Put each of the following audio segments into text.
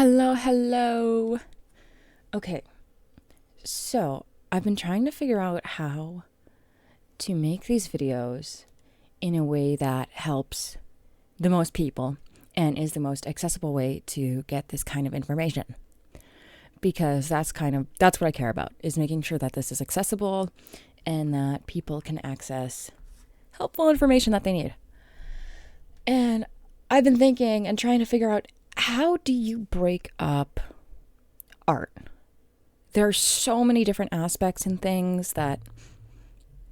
Hello. Okay, so I've been trying to figure out how to make these videos in a way that helps the most people and is the most accessible way to get this kind of information. Because that's what I care about, is making sure that this is accessible and that people can access helpful information that they need. And I've been thinking and trying to figure out, how do you break up art? There are so many different aspects and things that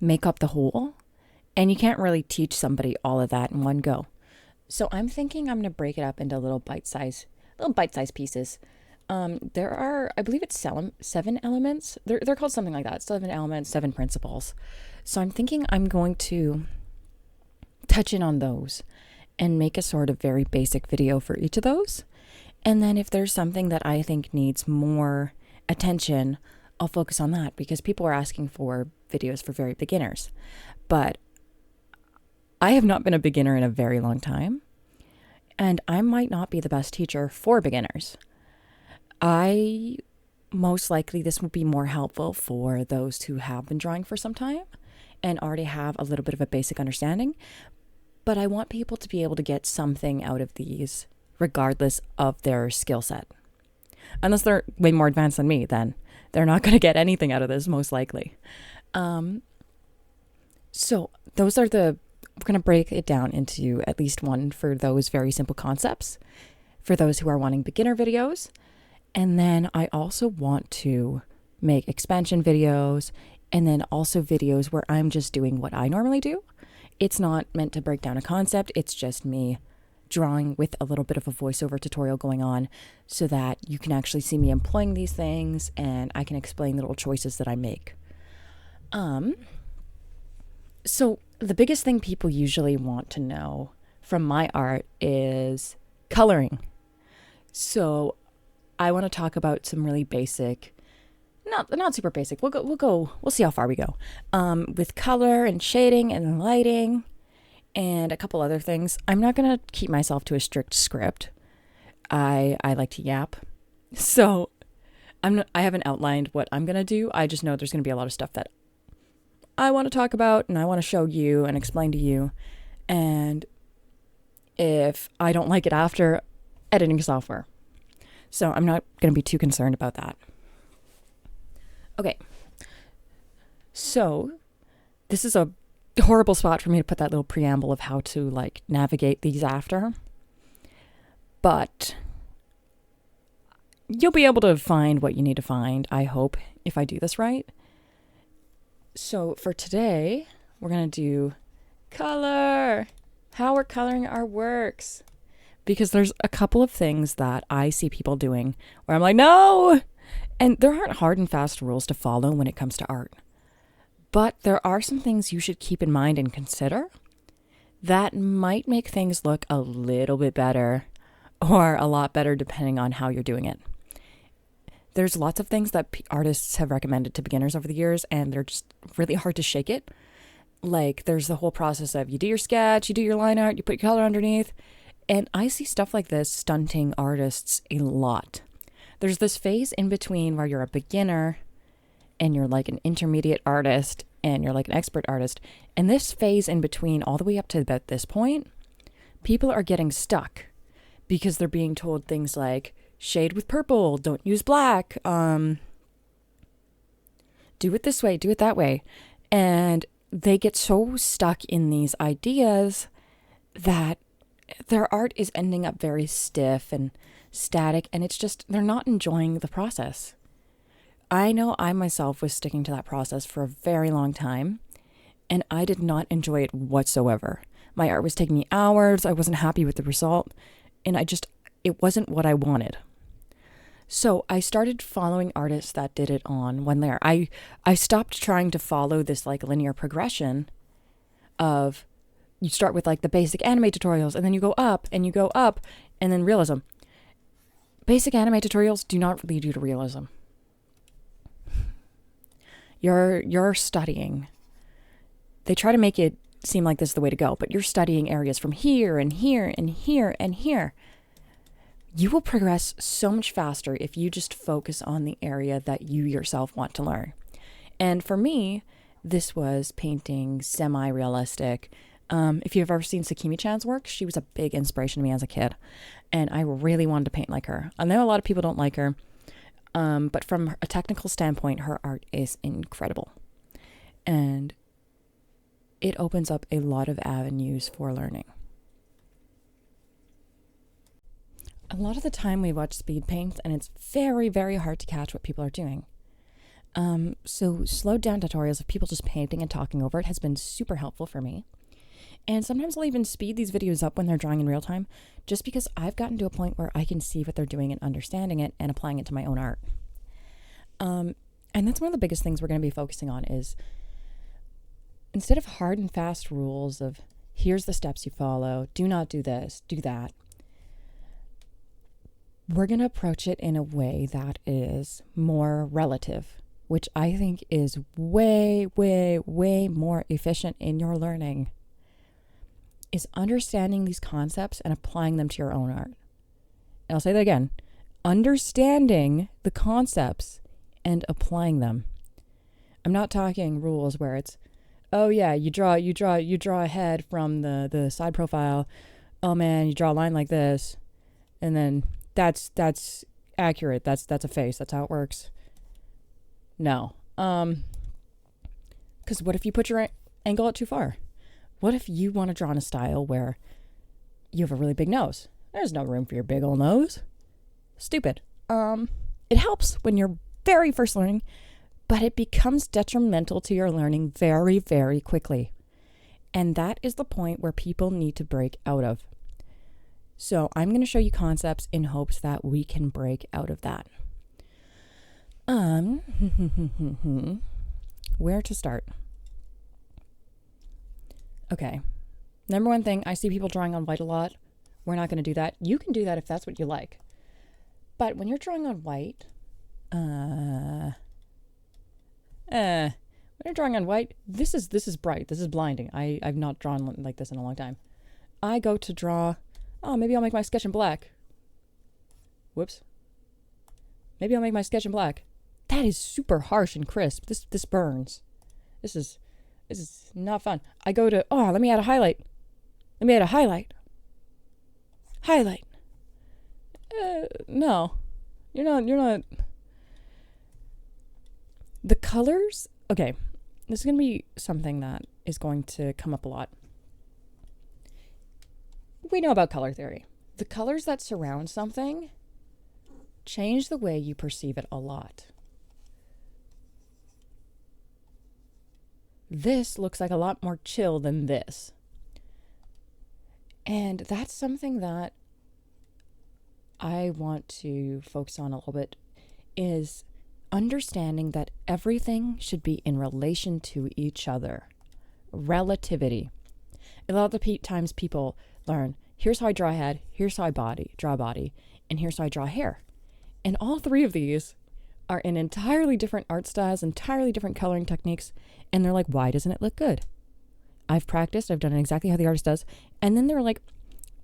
make up the whole, and you can't really teach somebody all of that in one go. So I'm thinking I'm going to break it up into little bite-sized pieces. There are, I believe it's 7 elements. They're called something like that. 7 elements, 7 principles. So I'm thinking I'm going to touch in on those and make a sort of very basic video for each of those. And then if there's something that I think needs more attention, I'll focus on that, because people are asking for videos for very beginners. But I have not been a beginner in a very long time, and I might not be the best teacher for beginners. Most likely this would be more helpful for those who have been drawing for some time and already have a little bit of a basic understanding. But I want people to be able to get something out of these regardless of their skill set. Unless they're way more advanced than me, then they're not going to get anything out of this, most likely. So those are we're going to break it down into at least one for those very simple concepts, for those who are wanting beginner videos. And then I also want to make expansion videos, and then also videos where I'm just doing what I normally do. It's not meant to break down a concept. It's just me drawing with a little bit of a voiceover tutorial going on, so that you can actually see me employing these things and I can explain the little choices that I make. So the biggest thing people usually want to know from my art is coloring. So I want to talk about some really basic, not super basic. We'll see how far we go. With color and shading and lighting and a couple other things. I'm not going to keep myself to a strict script. I like to yap. So I haven't outlined what I'm going to do. I just know there's going to be a lot of stuff that I want to talk about and I want to show you and explain to you. And if I don't like it after, editing software. So I'm not going to be too concerned about that. Okay. So this is a horrible spot for me to put that little preamble of how to navigate these after. But you'll be able to find what you need to find, I hope, if I do this right. So for today, we're going to do color. How we're coloring our works. Because there's a couple of things that I see people doing where I'm like, no! And there aren't hard and fast rules to follow when it comes to art. But there are some things you should keep in mind and consider that might make things look a little bit better or a lot better depending on how you're doing it. There's lots of things that artists have recommended to beginners over the years, and they're just really hard to shake it. Like, there's the whole process of you do your sketch, you do your line art, you put your color underneath. And I see stuff like this stunting artists a lot. There's this phase in between where you're a beginner and you're like an intermediate artist and you're like an expert artist. And this phase in between, all the way up to about this point, people are getting stuck because they're being told things like, shade with purple, don't use black, do it this way, do it that way. And they get so stuck in these ideas that their art is ending up very stiff and static, and it's just, they're not enjoying the process. I know I myself was sticking to that process for a very long time, and I did not enjoy it whatsoever. My art was taking me hours, I wasn't happy with the result, and it wasn't what I wanted. So I started following artists that did it on one layer. I stopped trying to follow this linear progression of, you start with the basic anime tutorials, and then you go up, and then realism. Basic anime tutorials do not lead you to realism. You're studying. They try to make it seem like this is the way to go, but you're studying areas from here and here and here and here. You will progress so much faster if you just focus on the area that you yourself want to learn. And for me, this was painting semi-realistic. If you've ever seen Sakimi-chan's work, she was a big inspiration to me as a kid. And I really wanted to paint like her. I know a lot of people don't like her, but from a technical standpoint, her art is incredible. And it opens up a lot of avenues for learning. A lot of the time we watch speed paints and it's very, very hard to catch what people are doing. So slowed down tutorials of people just painting and talking over it has been super helpful for me. And sometimes I'll even speed these videos up when they're drawing in real time, just because I've gotten to a point where I can see what they're doing and understanding it and applying it to my own art. And that's one of the biggest things we're going to be focusing on is, instead of hard and fast rules of here's the steps you follow, do not do this, do that, we're going to approach it in a way that is more relative, which I think is way, way, way more efficient in your learning, is understanding these concepts and applying them to your own art. And I'll say that again, understanding the concepts and applying them. I'm not talking rules where it's, oh yeah, you draw a head from the side profile. Oh man, you draw a line like this, and then that's accurate. That's a face. That's how it works. No. Because what if you put your angle out too far? What if you want to draw in a style where you have a really big nose? There's no room for your big old nose. Stupid. It helps when you're very first learning, but it becomes detrimental to your learning very, very quickly. And that is the point where people need to break out of. So I'm going to show you concepts in hopes that we can break out of that. Where to start? Okay. Number one thing, I see people drawing on white a lot. We're not going to do that. You can do that if that's what you like. But when you're drawing on white, when you're drawing on white, this is bright. This is blinding. I've not drawn like this in a long time. I go to draw, maybe I'll make my sketch in black. Whoops. Maybe I'll make my sketch in black. That is super harsh and crisp. This burns. This is not fun. I go to, let me add a highlight. Highlight. No. You're not. The colors, okay, this is going to be something that is going to come up a lot. We know about color theory. The colors that surround something change the way you perceive it a lot. This looks like a lot more chill than this. And that's something that I want to focus on a little bit, is understanding that everything should be in relation to each other. Relativity. A lot of the times people learn, here's how I draw a head, here's how I draw a body, and here's how I draw hair. And all three of these are in entirely different art styles, entirely different coloring techniques, and they're like, why doesn't it look good? I've practiced, I've done it exactly how the artist does, and then they're like,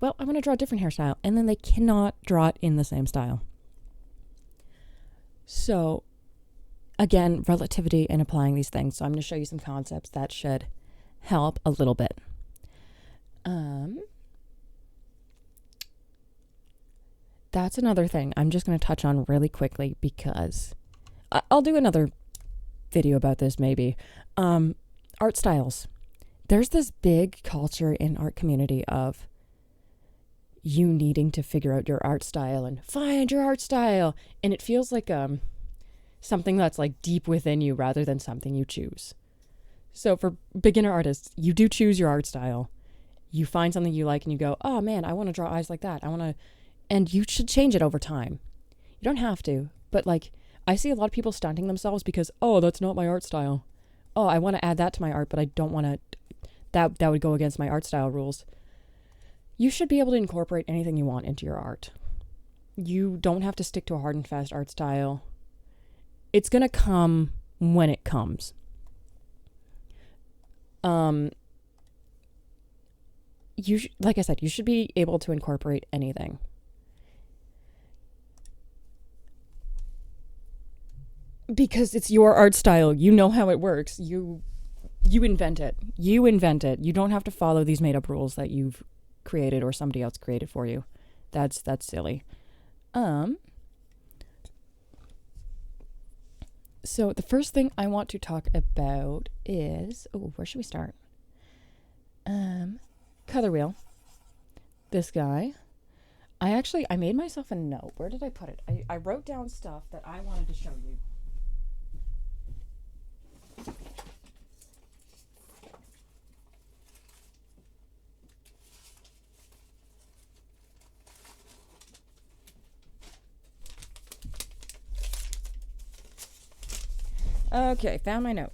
well, I want to draw a different hairstyle, and then they cannot draw it in the same style. So, again, relativity and applying these things. So I'm going to show you some concepts that should help a little bit. That's another thing I'm just going to touch on really quickly, because I'll do another video about this maybe. Art styles. There's this big culture in art community of you needing to figure out your art style and find your art style. And it feels like something that's like deep within you rather than something you choose. So for beginner artists, you do choose your art style. You find something you like and you go, oh man, I want to draw eyes like that. And you should change it over time. You don't have to, but like I see a lot of people stunting themselves because, that's not my art style. I want to add that to my art, but I don't want to, that would go against my art style rules. You should be able to incorporate anything you want into your art. You don't have to stick to a hard and fast art style. It's going to come when it comes. Like I said, you should be able to incorporate anything. Because it's your art style. You know how it works. You invent it. You invent it. You don't have to follow these made up rules that you've created or somebody else created for you. That's silly. So the first thing I want to talk about is, where should we start? Color wheel. This guy. I made myself a note. Where did I put it? I wrote down stuff that I wanted to show you. Okay, found my note.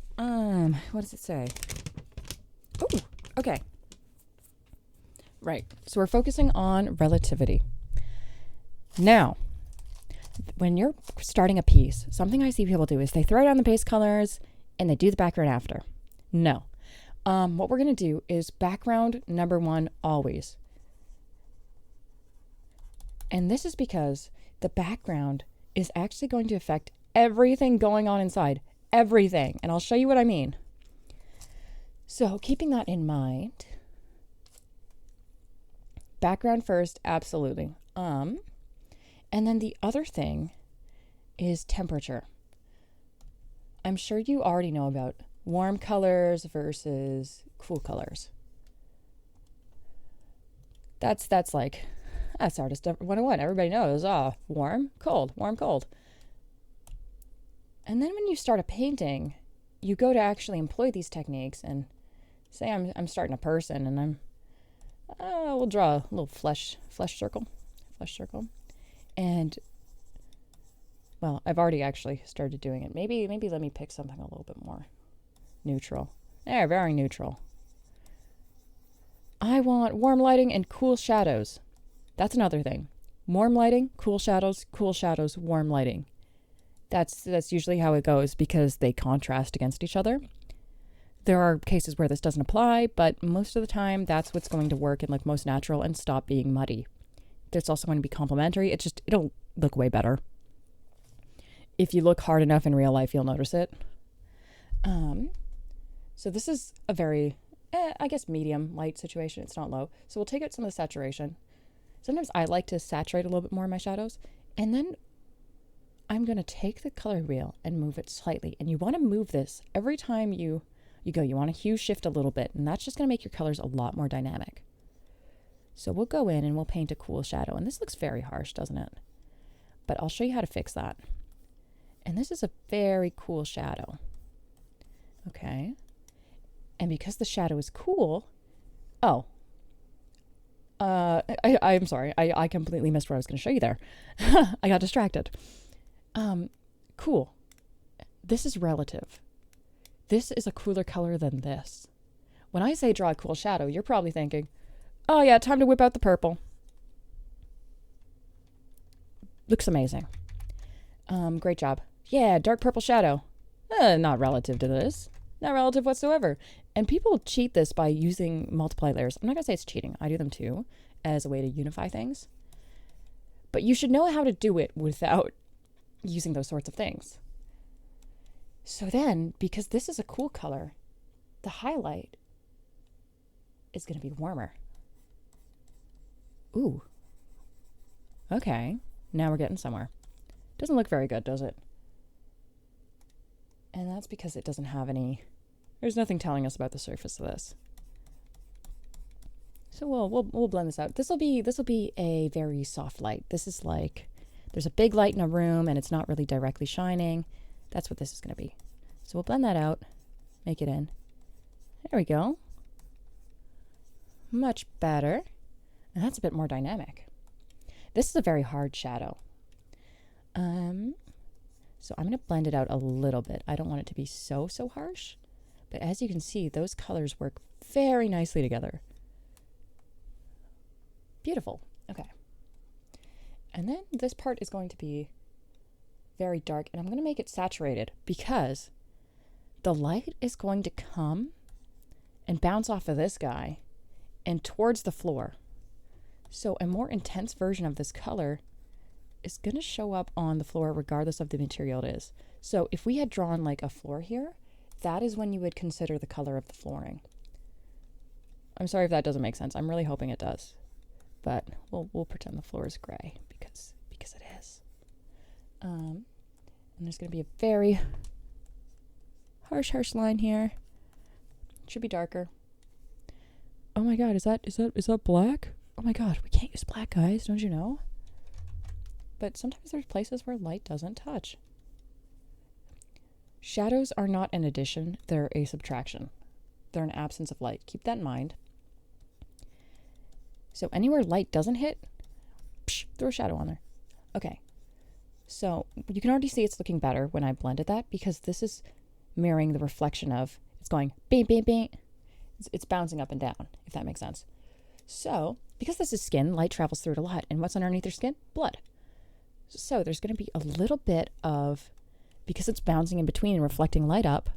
What does it say? Oh, okay. Right. So we're focusing on relativity. Now, when you're starting a piece, something I see people do is they throw down the base colors and they do the background after. No. What we're going to do is background number 1 always. And this is because the background is actually going to affect everything going on inside. Everything. And I'll show you what I mean. So keeping that in mind, background first, absolutely. And then the other thing is temperature. I'm sure you already know about warm colors versus cool colors. That's Artist 101. Everybody knows, warm, cold, warm, cold. And then when you start a painting, you go to actually employ these techniques and say I'm starting a person and we'll draw a little flesh circle. And, well, I've already actually started doing it. Maybe let me pick something a little bit more neutral. There, very neutral. I want warm lighting and cool shadows. That's another thing. Warm lighting, cool shadows, warm lighting. That's usually how it goes because they contrast against each other. There are cases where this doesn't apply, but most of the time that's what's going to work and look most natural and stop being muddy. It's also going to be complementary. It'll look way better. If you look hard enough in real life, you'll notice it. So this is a very, medium light situation. It's not low. So we'll take out some of the saturation. Sometimes I like to saturate a little bit more in my shadows. And then I'm going to take the color wheel and move it slightly. And you want to move this every time you go. You want to hue shift a little bit. And that's just going to make your colors a lot more dynamic. So we'll go in and we'll paint a cool shadow. And this looks very harsh, doesn't it? But I'll show you how to fix that. And this is a very cool shadow. Okay. And because the shadow is cool, I'm sorry. I completely missed what I was going to show you there. I got distracted. Cool. This is relative. This is a cooler color than this. When I say draw a cool shadow, you're probably thinking, oh yeah, time to whip out the purple. Looks amazing. Great job. Yeah, dark purple shadow. Not relative to this. Not relative whatsoever. And people cheat this by using multiply layers. I'm not going to say it's cheating. I do them too as a way to unify things. But you should know how to do it without using those sorts of things. So then, because this is a cool color, the highlight is going to be warmer. Ooh. Okay. Now we're getting somewhere. Doesn't look very good, does it? And that's because it doesn't have there's nothing telling us about the surface of this. So we'll blend this out. This will be a very soft light. This is like there's a big light in a room and it's not really directly shining. That's what this is going to be. So we'll blend that out, make it in. There we go. Much better. And that's a bit more dynamic. This is a very hard shadow. So I'm going to blend it out a little bit. I don't want it to be so harsh. But as you can see, those colors work very nicely together. Beautiful. Okay. And then this part is going to be very dark. And I'm going to make it saturated because the light is going to come and bounce off of this guy and towards the floor. So a more intense version of this color is going to show up on the floor regardless of the material it is. So if we had drawn like a floor here, that is when you would consider the color of the flooring. I'm sorry if that doesn't make sense. I'm really hoping it does. But we'll pretend the floor is gray because it is. And there's going to be a very harsh line here. It should be darker. Oh my god, is that black? Oh my god, we can't use black, guys, don't you know? But sometimes there's places where light doesn't touch. Shadows are not an addition, they're a subtraction. They're an absence of light. Keep that in mind. So anywhere light doesn't hit, throw a shadow on there. Okay. So you can already see it's looking better when I blended that because this is mirroring the reflection of, it's going bing, bing, bing. It's bouncing up and down, if that makes sense. So because this is skin, light travels through it a lot. And what's underneath your skin? Blood. So there's going to be a little bit of, because it's bouncing in between and reflecting light up,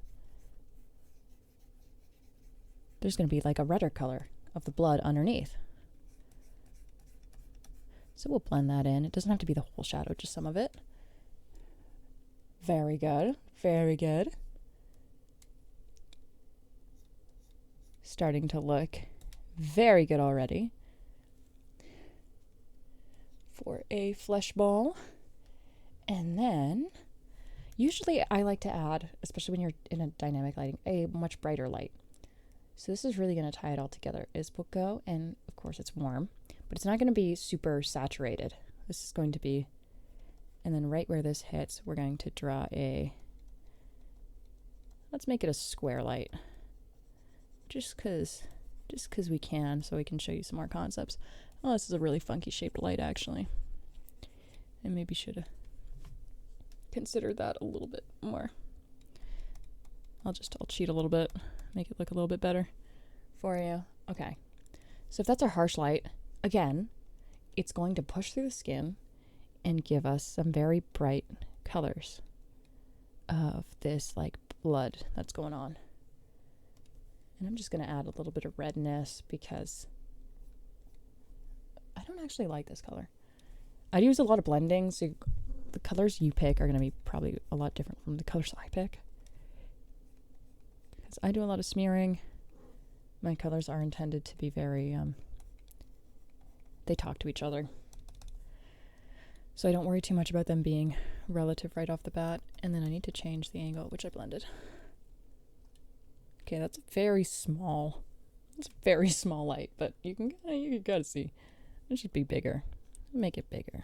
there's going to be like a redder color of the blood underneath. So we'll blend that in. It doesn't have to be the whole shadow, just some of it. Very good. Very good. Starting to look very good already for a flesh ball. And then usually I like to add, especially when you're in a dynamic lighting, a much brighter light. So this is really going to tie it all together. We'll go, and of course it's warm, but it's not going to be super saturated. This is going to be, and then right where this hits, we're going to draw let's make it a square light. Just cause we can, so we can show you some more concepts. Oh, this is a really funky shaped light, actually. I maybe should have considered that a little bit more. I'll cheat a little bit, make it look a little bit better for you. Okay. So if that's our harsh light, again, it's going to push through the skin and give us some very bright colors of this like blood that's going on. And I'm just going to add a little bit of redness because I don't actually like this color. I'd use a lot of blending, so the colors you pick are going to be probably a lot different from the colors I pick. Because I do a lot of smearing. My colors are intended to be very, they talk to each other. So I don't worry too much about them being relative right off the bat. And then I need to change the angle at which I blended. Okay, that's very small. It's a very small light, but you gotta see. It should be bigger. Make it bigger.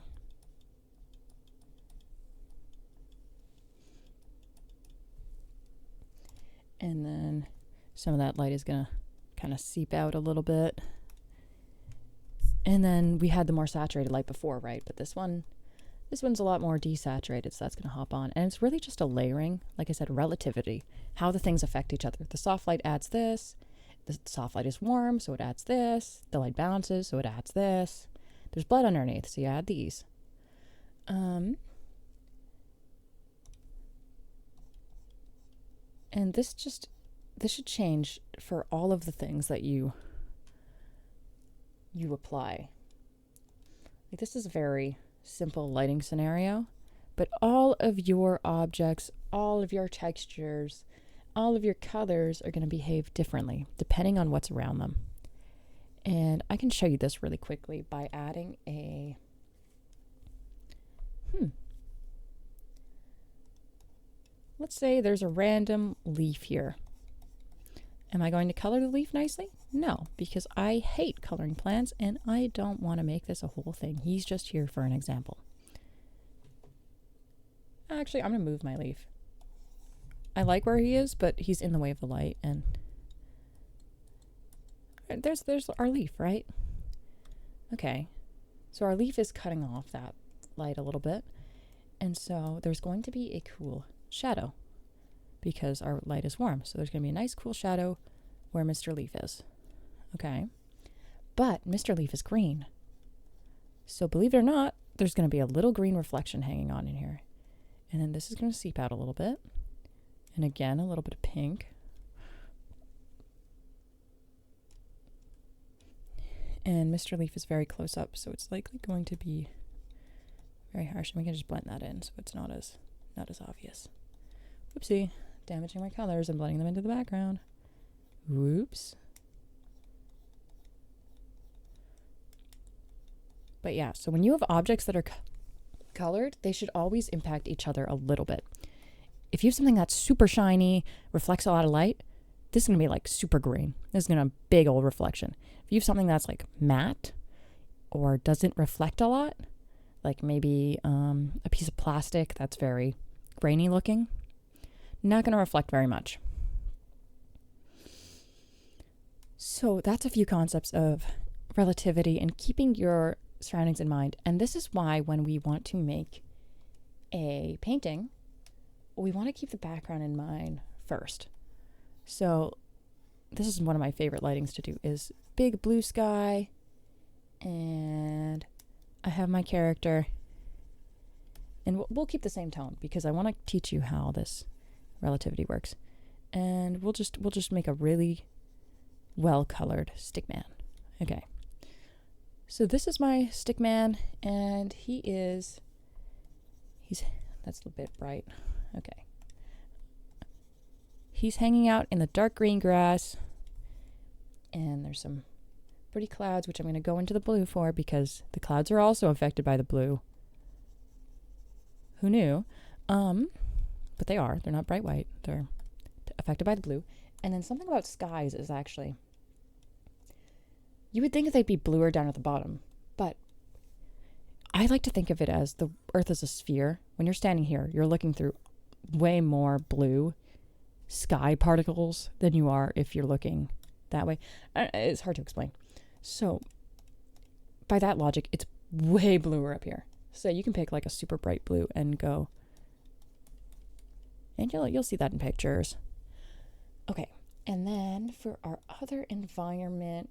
And then some of that light is gonna kind of seep out a little bit. And then we had the more saturated light before, right? But this one's a lot more desaturated, so that's going to hop on. And it's really just a layering, like I said, relativity, how the things affect each other. The soft light adds this. The soft light is warm, so it adds this. The light bounces, so it adds this. There's blood underneath, so you add these. And this should change for all of the things that you apply. Like, this is a very simple lighting scenario, but all of your objects, all of your textures, all of your colors are going to behave differently depending on what's around them. And I can show you this really quickly by adding a let's say there's a random leaf here. Am I going to color the leaf nicely? No, because I hate coloring plants and I don't want to make this a whole thing. He's just here for an example. Actually, I'm going to move my leaf. I like where he is, but he's in the way of the light, and there's our leaf, right? Okay. So our leaf is cutting off that light a little bit. And so there's going to be a cool shadow because our light is warm. So there's going to be a nice cool shadow where Mr. Leaf is. Okay. But Mr. Leaf is green. So believe it or not, there's going to be a little green reflection hanging on in here. And then this is going to seep out a little bit. And again, a little bit of pink. And Mr. Leaf is very close up, so it's likely going to be very harsh. And we can just blend that in so it's not as obvious. Oopsie. Damaging my colors and blending them into the background. Whoops. But yeah, so when you have objects that are colored, they should always impact each other a little bit. If you have something that's super shiny, reflects a lot of light, this is going to be like super green. This is going to be a big old reflection. If you have something that's like matte or doesn't reflect a lot, like maybe a piece of plastic that's very grainy looking, not going to reflect very much. So that's a few concepts of relativity and keeping your surroundings in mind. And this is why when we want to make a painting, we want to keep the background in mind first. So this is one of my favorite lightings to do is big blue sky, and I have my character, and we'll keep the same tone because I want to teach you how this relativity works. And we'll just make a really well colored stick man. Okay. So this is my stick man, and he's that's a bit bright. Okay. He's hanging out in the dark green grass, and there's some pretty clouds, which I'm going to go into the blue for because the clouds are also affected by the blue. Who knew? But they are. They're not bright white. They're affected by the blue. And then something about skies is actually, you would think they'd be bluer down at the bottom, but I like to think of it as the Earth is a sphere. When you're standing here, you're looking through way more blue sky particles than you are if you're looking that way. It's hard to explain. So by that logic, it's way bluer up here. So you can pick like a super bright blue and go, and you'll see that in pictures. Okay, and then for our other environment,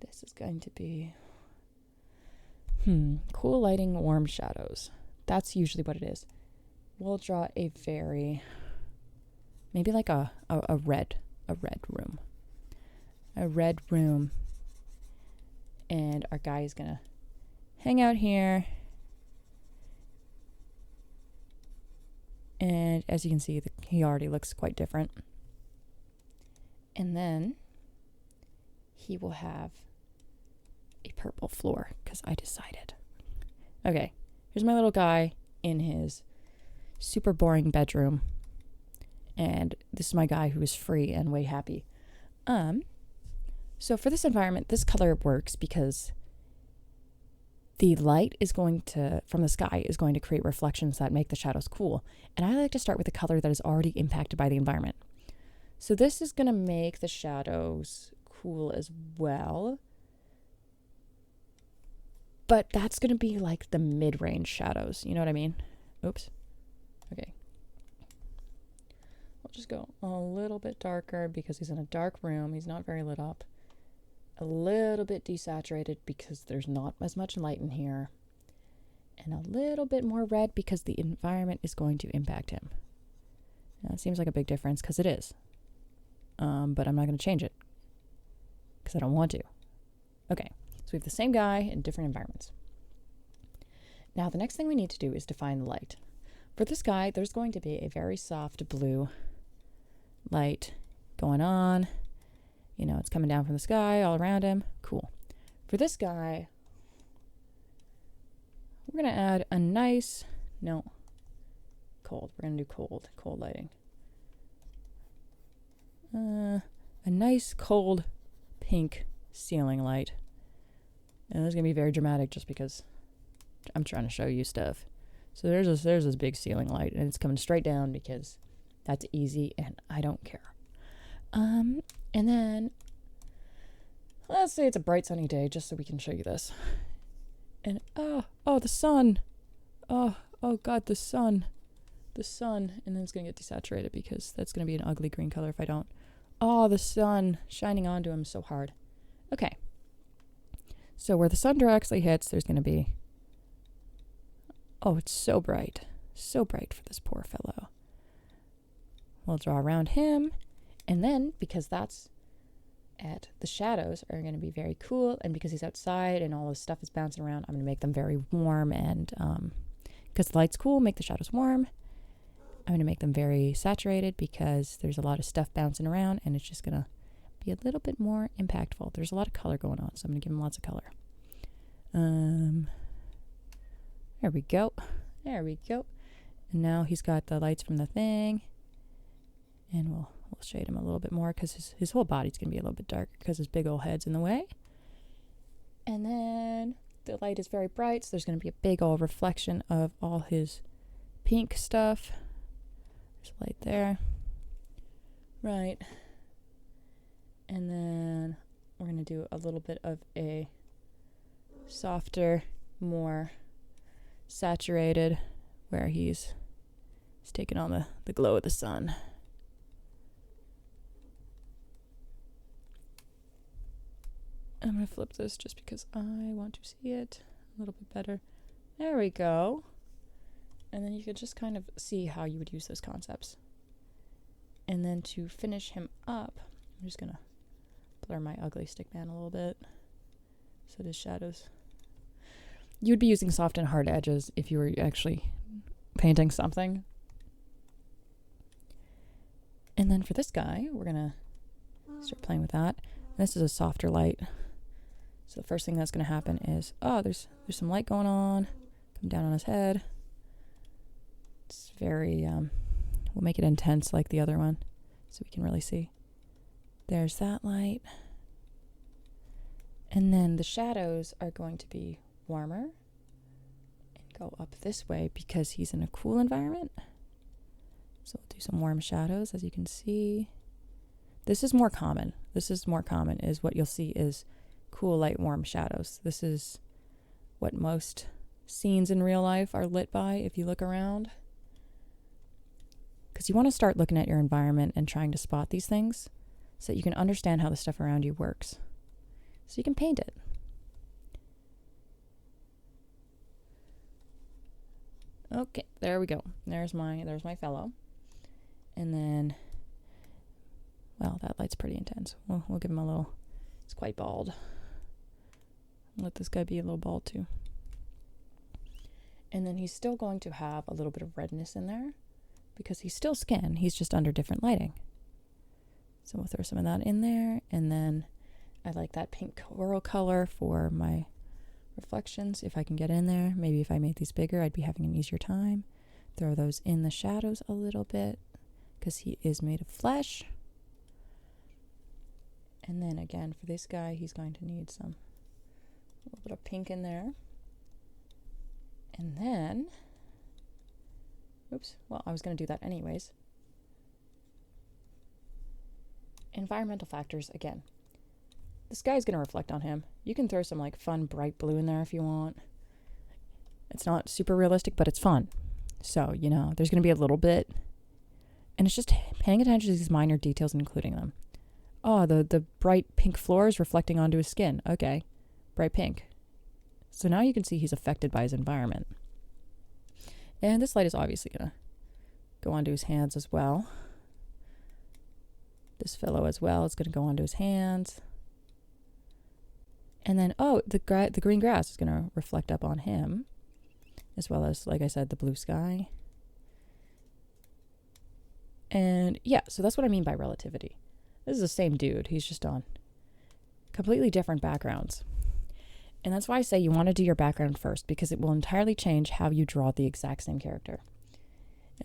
this is going to be cool lighting, warm shadows. That's usually what it is. We'll draw a very, maybe like a red room. A red room. And our guy is going to hang out here. And as you can see, he already looks quite different. And then he will have a purple floor because I decided. Okay, here's my little guy in his super boring bedroom. And this is my guy who is free and way happy. So for this environment, this color works because the light is going to, from the sky, is going to create reflections that make the shadows cool. And I like to start with a color that is already impacted by the environment. So this is going to make the shadows cool as well. But that's going to be like the mid-range shadows. You know what I mean? Oops. Okay. I'll just go a little bit darker because he's in a dark room. He's not very lit up. A little bit desaturated because there's not as much light in here. And a little bit more red because the environment is going to impact him. Now, it seems like a big difference because it is. But I'm not going to change it because I don't want to. Okay, so we have the same guy in different environments. Now, the next thing we need to do is define the light. For this guy, there's going to be a very soft blue light going on. You know, it's coming down from the sky all around him. Cool. For this guy, we're going to add a nice, cold. We're going to do cold lighting. A nice cold pink ceiling light. And this is going to be very dramatic just because I'm trying to show you stuff. So there's this big ceiling light, and it's coming straight down because that's easy and I don't care. And then let's say it's a bright sunny day just so we can show you this. And oh, the sun. Oh God, the sun. And then it's going to get desaturated because that's going to be an ugly green color if I don't. Oh, the sun shining onto him so hard. Okay. So where the sun directly hits, there's going to be, oh, it's so bright. So bright for this poor fellow. We'll draw around him. And then, because the shadows are going to be very cool, and because he's outside and all this stuff is bouncing around, I'm going to make them very warm. And because the light's cool, make the shadows warm. I'm going to make them very saturated because there's a lot of stuff bouncing around and it's just going to be a little bit more impactful. There's a lot of color going on, so I'm going to give them lots of color. There we go. There we go. And now he's got the lights from the thing. And we'll shade him a little bit more because his whole body's going to be a little bit darker because his big old head's in the way. And then the light is very bright, so there's going to be a big old reflection of all his pink stuff. There's light there. Right. And then we're going to do a little bit of a softer, more saturated, where he's taking on the glow of the sun. I'm going to flip this just because I want to see it a little bit better. There we go. And then you could just kind of see how you would use those concepts. And then to finish him up, I'm just going to blur my ugly stick man a little bit so his shadows. You would be using soft and hard edges if you were actually painting something. And then for this guy, we're going to start playing with that. This is a softer light. So the first thing that's going to happen is, there's some light going on. Come down on his head. It's very, we'll make it intense like the other one so we can really see. There's that light. And then the shadows are going to be warmer and go up this way because he's in a cool environment. So we'll do some warm shadows, as you can see. This is more common. Is what you'll see is cool, light, warm shadows. This is what most scenes in real life are lit by if you look around. Because you want to start looking at your environment and trying to spot these things so that you can understand how the stuff around you works. So you can paint it. Okay, there we go. There's my fellow. And then, well, that light's pretty intense. We'll give him a little, it's quite bald. Let this guy be a little bald too. And then he's still going to have a little bit of redness in there because he's still skin. He's just under different lighting. So we'll throw some of that in there. And then I like that pink coral color for my reflections. If I can get in there, maybe if I made these bigger, I'd be having an easier time. Throw those in the shadows a little bit because he is made of flesh. And then again, for this guy, he's going to need a little bit of pink in there. And then, I was going to do that anyways. Environmental factors, again. This guy's going to reflect on him. You can throw some fun bright blue in there if you want. It's not super realistic, but it's fun. So, there's going to be a little bit. And it's just paying attention to these minor details and including them. Oh, the bright pink floor is reflecting onto his skin. Okay, bright pink. So now you can see he's affected by his environment. And this light is obviously going to go onto his hands as well. This fellow as well is going to go onto his hands. And then, the green grass is going to reflect up on him, as well as, like I said, the blue sky. And yeah, so that's what I mean by relativity. This is the same dude. He's just on completely different backgrounds. And that's why I say you want to do your background first, because it will entirely change how you draw the exact same character.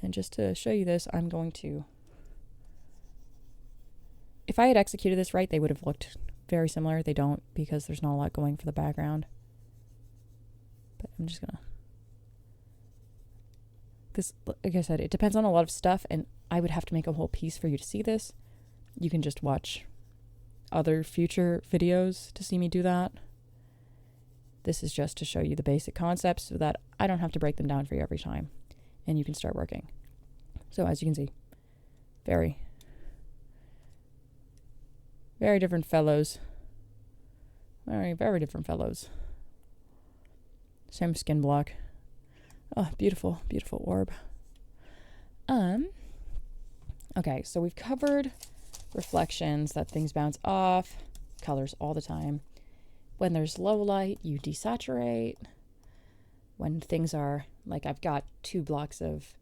And just to show you this, I'm going to... If I had executed this right, they would have looked very similar. They don't, because there's not a lot going for the background. But I'm just gonna... This, like I said, it depends on a lot of stuff, and I would have to make a whole piece for you to see this. You can just watch other future videos to see me do that. This is just to show you the basic concepts so that I don't have to break them down for you every time, and you can start working. So as you can see, very, very different fellows. Very, very different fellows. Same skin block. Oh, beautiful, beautiful orb. Okay, so we've covered reflections, that things bounce off, colors all the time. When there's low light, you desaturate. When things are, like I've got 2 blocks of,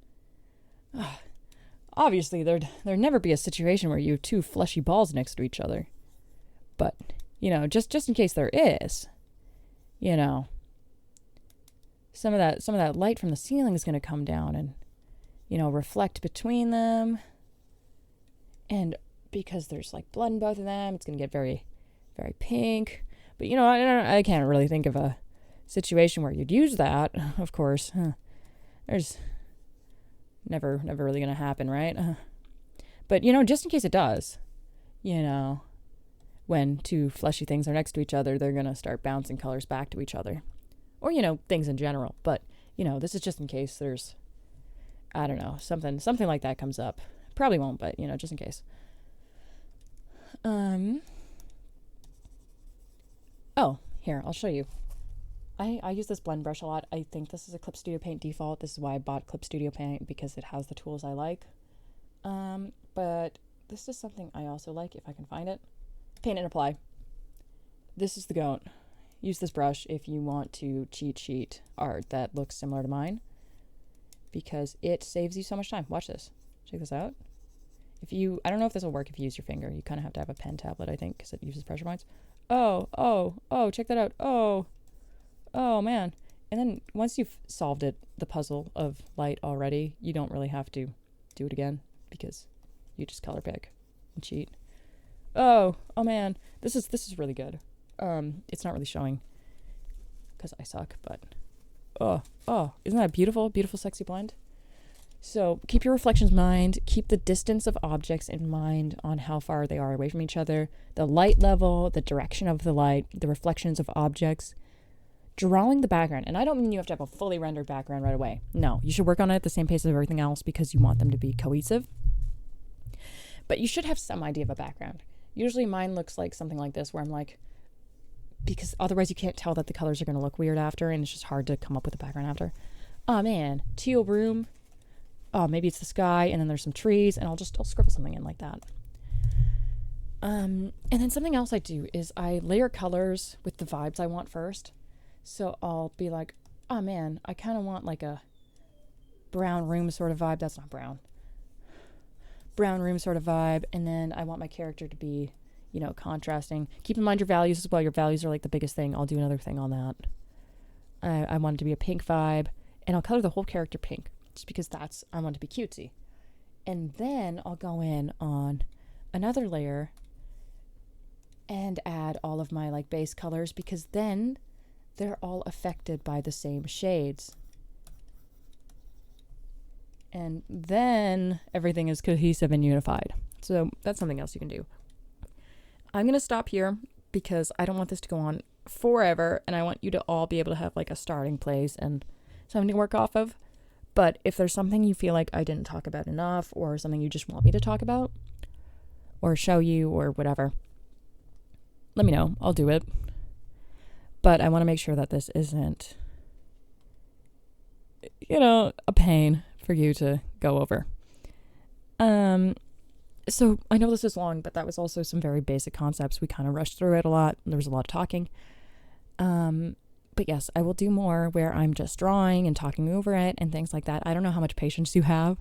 obviously there'd never be a situation where you have two fleshy balls next to each other. But, just in case there is, some of that light from the ceiling is going to come down and, reflect between them. And because there's like blood in both of them, it's going to get very, very pink. But, I can't really think of a situation where you'd use that, of course. There's never really going to happen, right? But, just in case it does, when two fleshy things are next to each other, they're going to start bouncing colors back to each other. Or, things in general. But, this is just in case there's, I don't know, something like that comes up. Probably won't, but, just in case. Oh, here, I'll show you. I use this blend brush a lot. I think this is a Clip Studio Paint default. This is why I bought Clip Studio Paint, because it has the tools I like. But this is something I also like, if I can find it. Paint and apply. This is the goat. Use this brush if you want to cheat sheet art that looks similar to mine, because it saves you so much time. Watch this. Check this out. I don't know if this will work if you use your finger. You kind of have to have a pen tablet, I think, because it uses pressure points. Oh, check that out. Oh, man. And then once you've solved the puzzle of light already, you don't really have to do it again, because you just color pick and cheat. Oh man. This is really good. It's not really showing because I suck, but isn't that a beautiful, beautiful, sexy blend? So keep your reflections in mind, keep the distance of objects in mind on how far they are away from each other, the light level, the direction of the light, the reflections of objects, drawing the background. And I don't mean you have to have a fully rendered background right away. No, you should work on it at the same pace as everything else because you want them to be cohesive. But you should have some idea of a background. Usually mine looks like something like this, where I'm like, because otherwise you can't tell that the colors are going to look weird after, and it's just hard to come up with a background after. Oh man, teal room. Oh, maybe it's the sky, and then there's some trees, and I'll scribble something in like that. And then something else I do is I layer colors with the vibes I want first. So I'll be like, oh man, I kind of want like a brown room sort of vibe. That's not brown. Brown room sort of vibe, and then I want my character to be, contrasting. Keep in mind your values as well. Your values are like the biggest thing. I'll do another thing on that. I want it to be a pink vibe, and I'll color the whole character pink, just because I want it to be cutesy. And then I'll go in on another layer and add all of my like base colors, because then they're all affected by the same shades. And then everything is cohesive and unified. So that's something else you can do. I'm going to stop here because I don't want this to go on forever, and I want you to all be able to have like a starting place and something to work off of. But if there's something you feel like I didn't talk about enough, or something you just want me to talk about or show you or whatever, let me know. I'll do it. But I want to make sure that this isn't, a pain for you to go over. So I know this is long, but that was also some very basic concepts. We kind of rushed through it a lot. There was a lot of talking. But yes, I will do more where I'm just drawing and talking over it and things like that. I don't know how much patience you have,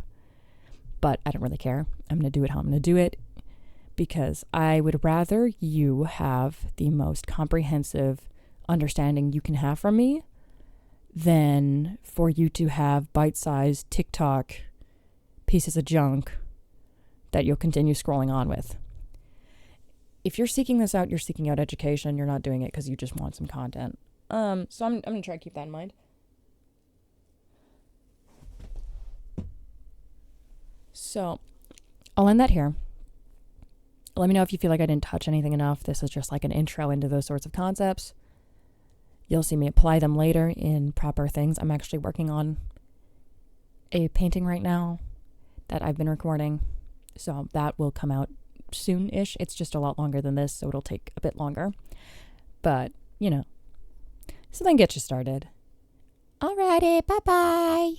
but I don't really care. I'm going to do it how I'm going to do it, because I would rather you have the most comprehensive understanding you can have from me than for you to have bite-sized TikTok pieces of junk that you'll continue scrolling on with. If you're seeking this out, you're seeking out education. You're not doing it because you just want some content. So I'm going to try to keep that in mind. So I'll end that here. Let me know if you feel like I didn't touch anything enough. This is just like an intro into those sorts of concepts. You'll see me apply them later in proper things. I'm actually working on a painting right now that I've been recording, so that will come out soon-ish. It's just a lot longer than this, so it'll take a bit longer. But, something gets you started. Alrighty, bye-bye.